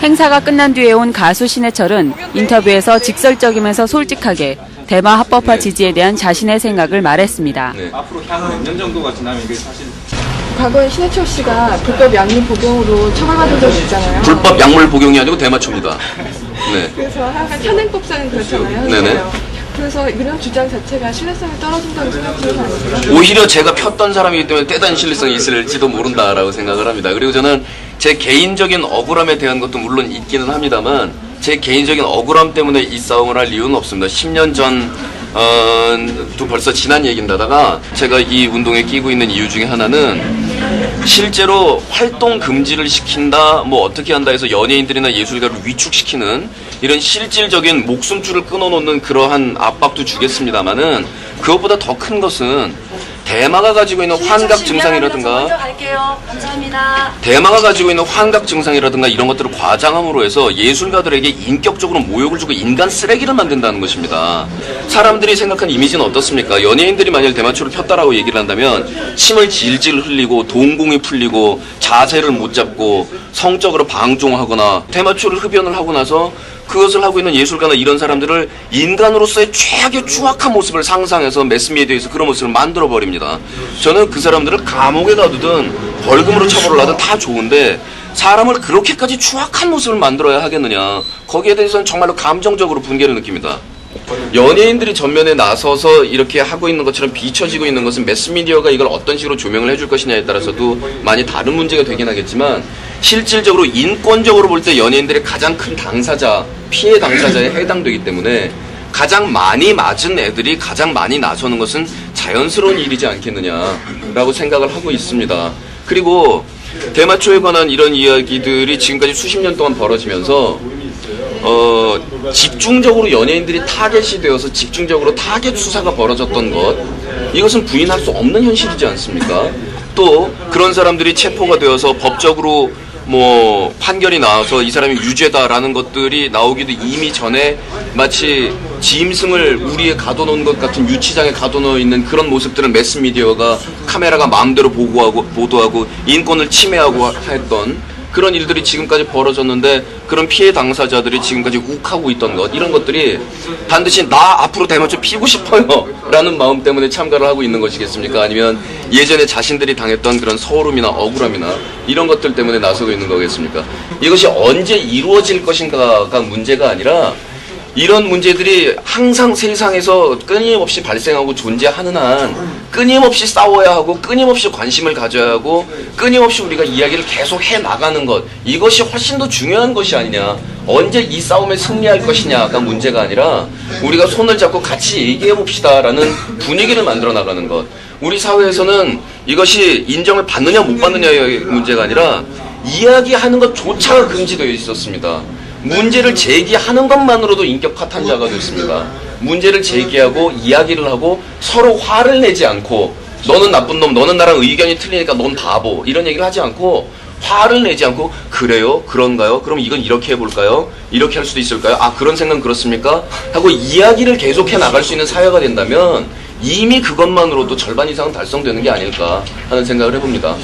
행사가 끝난 뒤에 온 가수 신해철은 인터뷰에서 직설적이면서 솔직하게 대마 합법화 지지에 대한 자신의 생각을 말했습니다. 네. 앞으로 향후 몇 년 정도가 지나면 이게 사실 과거에 신해철 씨가 불법 약물 복용으로 처벌받은 적이 있잖아요. 불법 약물 복용이 아니고 대마초입니다. 네. 그래서 항상 현행법상은 그렇잖아요. 네네. 그래서 이런 주장 자체가 신뢰성이 떨어진다고 생각하는 거 아닙니까? 오히려 제가 폈던 사람이기 때문에 대단히 신뢰성이 있을지도 모른다라고 생각을 합니다. 그리고 저는 제 개인적인 억울함에 대한 것도 물론 있기는 합니다만 제 개인적인 억울함 때문에 이 싸움을 할 이유는 없습니다. 10년 또 벌써 지난 얘기인데다가 제가 이 운동에 끼고 있는 이유 중에 하나는 실제로 활동 금지를 시킨다, 뭐 어떻게 한다 해서 연예인들이나 예술가를 위축시키는 이런 실질적인 목숨줄을 끊어놓는 그러한 압박도 주겠습니다만은 그것보다 더 큰 것은 대마가 가지고 있는 환각 증상이라든가 먼저 갈게요. 감사합니다. 대마가 가지고 있는 환각 증상이라든가 이런 것들을 과장함으로 해서 예술가들에게 인격적으로 모욕을 주고 인간 쓰레기를 만든다는 것입니다. 사람들이 생각한 이미지는 어떻습니까? 연예인들이 만약 대마초를 폈다라고 얘기를 한다면 침을 질질 흘리고 동공이 풀리고 자세를 못 잡고 성적으로 방종하거나 대마초를 흡연을 하고 나서 그것을 하고 있는 예술가나 이런 사람들을 인간으로서의 최악의 추악한 모습을 상상해서 매스미디어에서 그런 모습을 만들어버립니다. 저는 그 사람들을 감옥에 가두든 벌금으로 처벌을 하든 다 좋은데 사람을 그렇게까지 추악한 모습을 만들어야 하겠느냐. 거기에 대해서는 정말로 감정적으로 분개를 느낍니다. 연예인들이 전면에 나서서 이렇게 하고 있는 것처럼 비춰지고 있는 것은 매스미디어가 이걸 어떤 식으로 조명을 해줄 것이냐에 따라서도 많이 다른 문제가 되긴 하겠지만 실질적으로 인권적으로 볼 때 연예인들의 가장 큰 당사자, 피해 당사자에 해당되기 때문에 가장 많이 맞은 애들이 가장 많이 나서는 것은 자연스러운 일이지 않겠느냐라고 생각을 하고 있습니다. 그리고 대마초에 관한 이런 이야기들이 지금까지 수십 년 동안 벌어지면서 집중적으로 연예인들이 타겟이 되어서 집중적으로 타겟 수사가 벌어졌던 것, 이것은 부인할 수 없는 현실이지 않습니까? 또 그런 사람들이 체포가 되어서 법적으로 뭐 판결이 나와서 이 사람이 유죄다라는 것들이 나오기도 이미 전에 마치 짐승을 우리에 가둬놓은 것 같은 유치장에 가둬놓여 있는 그런 모습들을 매스미디어가 카메라가 마음대로 보도하고 인권을 침해하고 했던 그런 일들이 지금까지 벌어졌는데 그런 피해 당사자들이 지금까지 욱하고 있던 것, 이런 것들이 반드시 나 앞으로 대마초 피고 싶어요 라는 마음 때문에 참가를 하고 있는 것이겠습니까? 아니면 예전에 자신들이 당했던 그런 서러움이나 억울함이나 이런 것들 때문에 나서고 있는 거겠습니까? 이것이 언제 이루어질 것인가가 문제가 아니라 이런 문제들이 항상 세상에서 끊임없이 발생하고 존재하는 한 끊임없이 싸워야 하고 끊임없이 관심을 가져야 하고 끊임없이 우리가 이야기를 계속 해나가는 것, 이것이 훨씬 더 중요한 것이 아니냐. 언제 이 싸움에 승리할 것이냐가 문제가 아니라 우리가 손을 잡고 같이 얘기해 봅시다라는 분위기를 만들어 나가는 것. 우리 사회에서는 이것이 인정을 받느냐 못 받느냐의 문제가 아니라 이야기하는 것조차가 금지되어 있었습니다. 문제를 제기하는 것만으로도 인격 파탄자가 됐습니다. 문제를 제기하고 이야기를 하고 서로 화를 내지 않고 너는 나쁜 놈, 너는 나랑 의견이 틀리니까 넌 바보, 이런 얘기를 하지 않고 화를 내지 않고 그래요? 그런가요? 그럼 이건 이렇게 해볼까요? 이렇게 할 수도 있을까요? 아, 그런 생각은 그렇습니까? 하고 이야기를 계속해 나갈 수 있는 사회가 된다면 이미 그것만으로도 절반 이상은 달성되는 게 아닐까 하는 생각을 해봅니다.